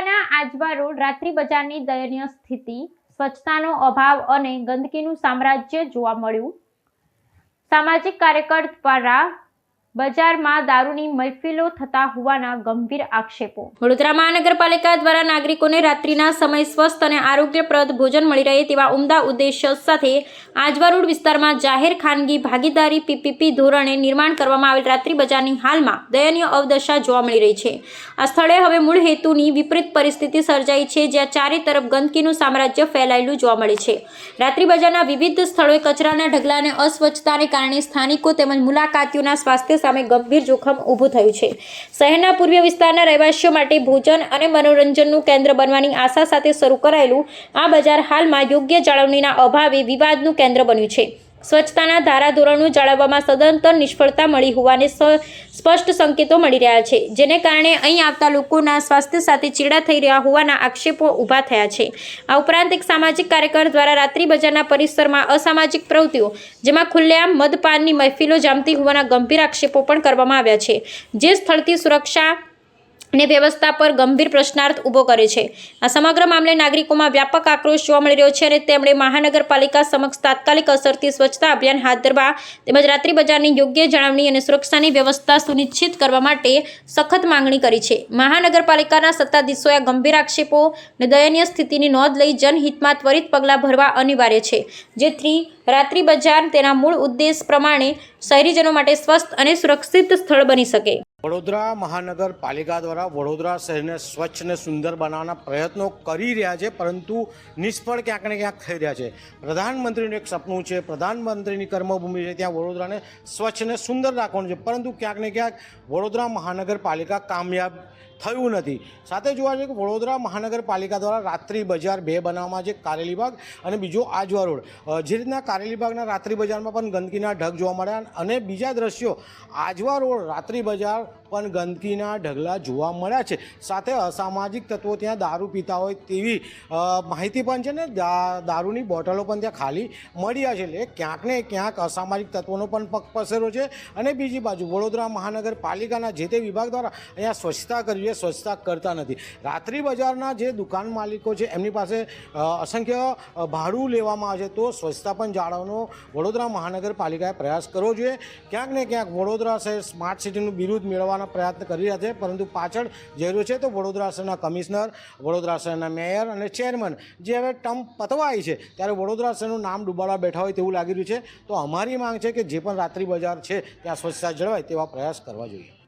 વડોદરાના આજવા રોડ રાત્રિ બજારની દયનીય સ્થિતિ, સ્વચ્છતાનો અભાવ અને ગંદકીનું સામ્રાજ્ય જોવા મળ્યું। સામાજિક કાર્યકર દ્વારા બજારમાં દારૂની મહેફિલો થતા હોવાના ગંભીર આક્ષેપો। વડોદરા મહાનગરપાલિકા દ્વારા નાગરિકોને રાત્રિના સમય સ્વસ્થ અને આરોગ્યપ્રદ ભોજન મળી રહે તેવા ઉમદા ઉદ્દેશ્ય સાથે આજવા રોડ વિસ્તારમાં જાહેર ખાનગી ભાગીદારી પીપીપી ધોરણે નિર્માણ કરવામાં આવેલ રાત્રિ બજારની હાલમાં દયનીય અવદશા જોવા મળી રહી છે। આ સ્થળે હવે મૂળ હેતુની વિપરીત પરિસ્થિતિ સર્જાઈ છે, જ્યાં ચારે તરફ ગંદકીનું સામ્રાજ્ય ફેલાયેલું જોવા મળે છે। રાત્રિ બજારના વિવિધ સ્થળોએ કચરાના ઢગલા અને અસ્વચ્છતાને કારણે સ્થાનિકો તેમજ મુલાકાતીઓના સ્વાસ્થ્ય સામે ગંભીર જોખમ ઊભું થયું છે। શહેરના પૂર્વીય વિસ્તારના રહેવાસીઓ માટે ભોજન અને મનોરંજનનું કેન્દ્ર બનવાની આશા સાથે શરૂ કરાયેલું આ બજાર હાલમાં યોગ્ય જાળવણીના અભાવે વિવાદનું કેન્દ્ર બન્યું છે। સ્વચ્છતાના ધારાધોરણો જાળવવામાં સદંતર નિષ્ફળતા મળી હોવાને સ્પષ્ટ સંકેતો મળી રહ્યા છે, જેને કારણે અહીં આવતા લોકોના સ્વાસ્થ્ય સાથે ચેડા થઈ રહ્યા હોવાના આક્ષેપો ઊભા થયા છે। આ ઉપરાંત એક સામાજિક કાર્યકર દ્વારા રાત્રિ બજારના પરિસરમાં અસામાજિક પ્રવૃત્તિઓ, જેમાં ખુલ્લેઆમ મદપાનની મહેફિલો જામતી હોવાના ગંભીર આક્ષેપો પણ કરવામાં આવ્યા છે, જે સ્થળથી સુરક્ષા અને વ્યવસ્થા પર ગંભીર પ્રશ્નાર્થ ઊભો કરે છે। આ સમગ્ર મામલે નાગરિકોમાં વ્યાપક આક્રોશ જોવા મળી રહ્યો છે અને તેમણે મહાનગરપાલિકા સમક્ષ તાત્કાલિક અસરથી સ્વચ્છતા અભિયાન હાથ ધરવા તેમજ રાત્રિ બજારની યોગ્ય જાળવણી અને સુરક્ષાની વ્યવસ્થા સુનિશ્ચિત કરવા માટે સખત માંગણી કરી છે। મહાનગરપાલિકાના સત્તાધીશોએ આ ગંભીર આક્ષેપો અને દયનીય સ્થિતિની નોંધ લઈ જનહિતમાં ત્વરિત પગલાં ભરવા અનિવાર્ય છે, જેથી રાત્રિ બજાર તેના મૂળ ઉદ્દેશ પ્રમાણે શહેરીજનો માટે સ્વસ્થ અને સુરક્ષિત સ્થળ બની શકે। વડોદરા મહાનગરપાલિકા દ્વારા વડોદરા શહેરને સ્વચ્છ અને સુંદર બનાવવાના પ્રયત્નો કરી રહ્યા છે, પરંતુ નિષ્ફળ ક્યાંક ને ક્યાંક થઈ રહ્યા છે। પ્રધાનમંત્રીનું એક સપનું છે, પ્રધાનમંત્રીની કર્મભૂમિ છે, ત્યાં વડોદરાને સ્વચ્છ અને સુંદર રાખવાનું છે, પરંતુ ક્યાંક ને ક્યાંક વડોદરા મહાનગરપાલિકા કામયાબ થયું નથી। સાથે જોવા જઈએ કે વડોદરા મહાનગરપાલિકા દ્વારા રાત્રિ બજાર 2 બનાવવામાં છે, કારેલી બાગ અને બીજો આજવા રોડ। જે રીતના કારેલી બાગના રાત્રિ બજારમાં પણ ગંદકીના ઢગ જોવા મળ્યા અને બીજા દ્રશ્યો આજવા રોડ રાત્રિ બજાર પણ ગંદકીના ઢગલા જોવા મળ્યા છે। સાથે અસામાજિક તત્વો ત્યાં દારૂ પીતા હોય તેવી માહિતી પણ છે ને દારૂની બોટલો પણ ત્યાં ખાલી મળ્યા છે। એટલે ક્યાંક ને ક્યાંક અસામાજિક તત્વોનો પણ પગ પસેરો છે। અને બીજી બાજુ વડોદરા મહાનગરપાલિકાના જે તે વિભાગ દ્વારા અહીંયા સ્વચ્છતા કરવી છે, સ્વચ્છતા કરતા નથી। રાત્રિ બજારના જે દુકાન માલિકો છે એમની પાસે અસંખ્ય ભાડું લેવામાં આવે છે, તો સ્વચ્છતા પણ જાળવવાનો વડોદરા મહાનગરપાલિકાએ પ્રયાસ કરવો જોઈએ। ક્યાંક ને ક્યાંક વડોદરા શહેર સ્માર્ટ સિટીનું બિરુદ મેળવવાના પ્રયત્ન કરી રહ્યા છે, પરંતુ પાછળ જઈ રહ્યું છે તો વડોદરા શહેરના કમિશનર, વડોદરા શહેરના મેયર અને ચેરમેન જે હવે ટર્મ પતવાય છે ત્યારે વડોદરા શહેરનું નામ ડૂબાડવા બેઠા હોય તેવું લાગી રહ્યું છે। તો અમારી માંગ છે કે જે પણ રાત્રિ બજાર છે ત્યાં સ્વચ્છતા જળવાય તેવા પ્રયાસ કરવા જોઈએ।